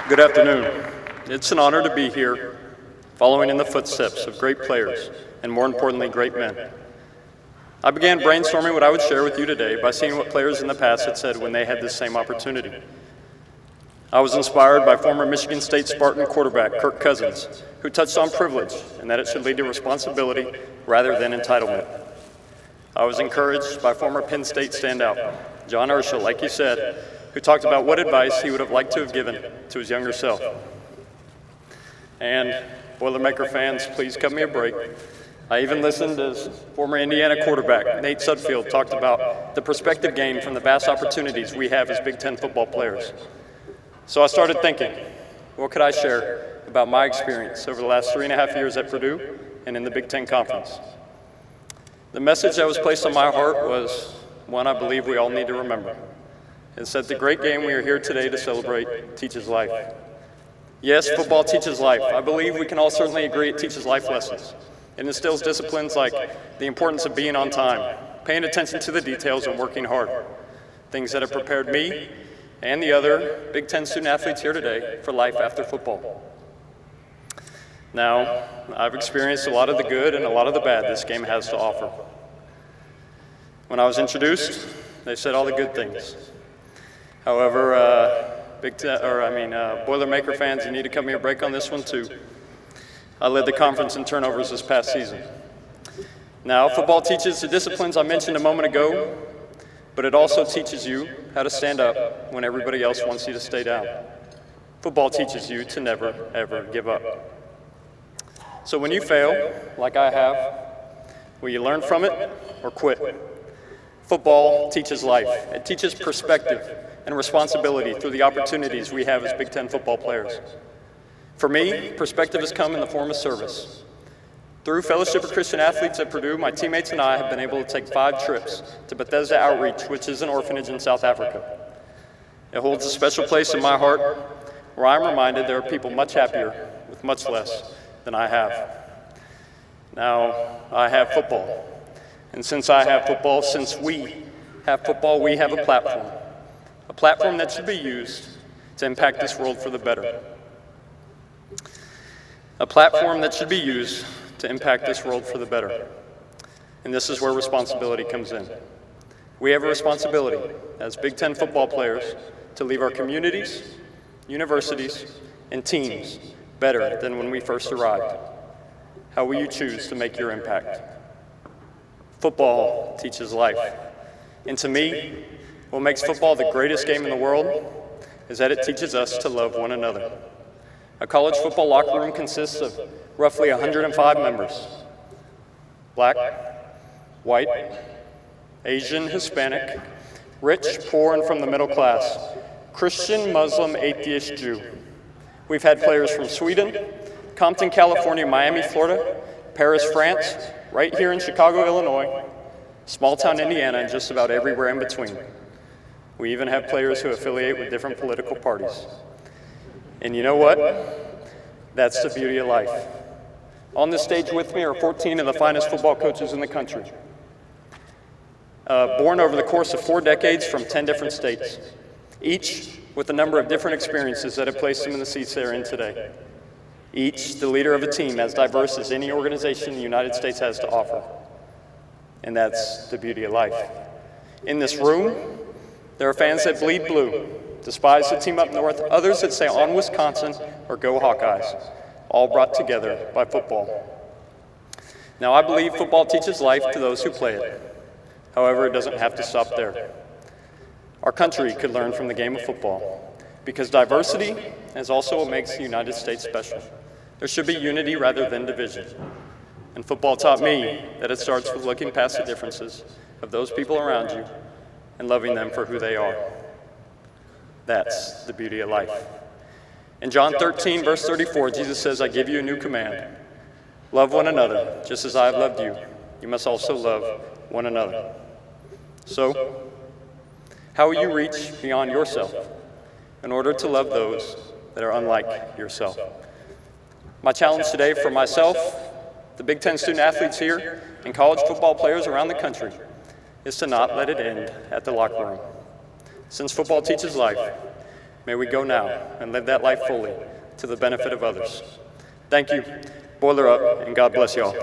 Good afternoon. It's an honor to be here, following in the footsteps of great players, and more importantly, great men. I began brainstorming what I would share with you today by seeing what players in the past had said when they had this same opportunity. I was inspired by former Michigan State Spartan quarterback Kirk Cousins, who touched on privilege and that it should lead to responsibility rather than entitlement. I was encouraged by former Penn State standout John Urschel, like he said, who talked about what advice he would have liked to have given to his younger self. And Boilermaker fans, please cut me a break. I even listened as former Indiana quarterback Nate Sudfeld talked about the perspective gained from the vast opportunities we have as Big Ten football players. So I started thinking, what could I share about my experience over the last 3.5 years at Purdue and in the Big Ten Conference? The message that was placed on my heart was one I believe we all need to remember. It's that the great game we are here today to celebrate teaches life. Yes, football teaches life. I believe we can all certainly agree it teaches life lessons. It instills disciplines like the importance of being on time, paying attention to the details, and working hard. Things that have prepared me and the other Big Ten student athletes here today for life after football. Now, I've experienced a lot of the good and a lot of the bad this game has to offer. When I was introduced, they said all the good things. However, Boilermaker fans, you need to cut me a break on this one too. I led the conference in turnovers this past season. Now, football teaches the disciplines I mentioned a moment ago, but it also teaches you how to stand up when everybody else wants you to stay down. Football teaches you to never, ever give up. So when you fail, like I have, will you learn from it or quit? Football teaches life. It teaches perspective and responsibility through the opportunities we have as Big Ten football players. For me, perspective has come in the form of service. Through Fellowship of Christian Athletes at Purdue, my teammates and I have been able to take 5 trips to Bethesda Outreach, which is an orphanage in South Africa. It holds a special place in my heart where I'm reminded there are people much happier with much less than I have. Now, I have football. And since I have football, since we have football, we have a platform that should be used to impact this world for the better. A platform that should be used to impact this world for the better. And this is where responsibility comes in. We have a responsibility as Big Ten football players to leave our communities, universities, and teams better than when we first arrived. How will you choose to make your impact? Football teaches life. And to me, what makes football the greatest game in the world is that it teaches us to love one another. A college football locker room consists of roughly 105 members. Black, white, Asian, Hispanic, rich, poor, and from the middle class, Christian, Muslim, atheist, Jew. We've had players from Sweden, Compton, California, Miami, Florida, Paris, France, right here in Chicago, Illinois, small-town Indiana, and just about everywhere in between. We even have players who affiliate with different political parties. And you know what? That's the beauty of life. On this stage with me are 14 of the finest football coaches in the country, born over the course of 4 decades from 10 different states, each with a number of different experiences that have placed them in the seats they're in today. Each the leader of a team as diverse as any organization the United States has to offer. And that's the beauty of life. In this room, there are fans that bleed blue, despise the team up north, others that say on Wisconsin or go Hawkeyes, all brought together by football. Now, I believe football teaches life to those who play it. However, it doesn't have to stop there. Our country could learn from the game of football, because diversity is also what makes the United States special. There should be unity rather than division. And football taught me that it starts with looking past the differences of those people around you and loving them for who they are. That's the beauty of life. In John 13, verse 34, Jesus says, I give you a new command. Love one another, just as I have loved you. You must also love one another. So, how will you reach beyond yourself in order to love those that are unlike yourself? My challenge today for myself, the Big Ten student athletes here, and college football players around the country is to not let it end at the locker room. Since football teaches life, May we go now and live that life fully to the benefit of others. Thank you. Boiler up, and God bless you all.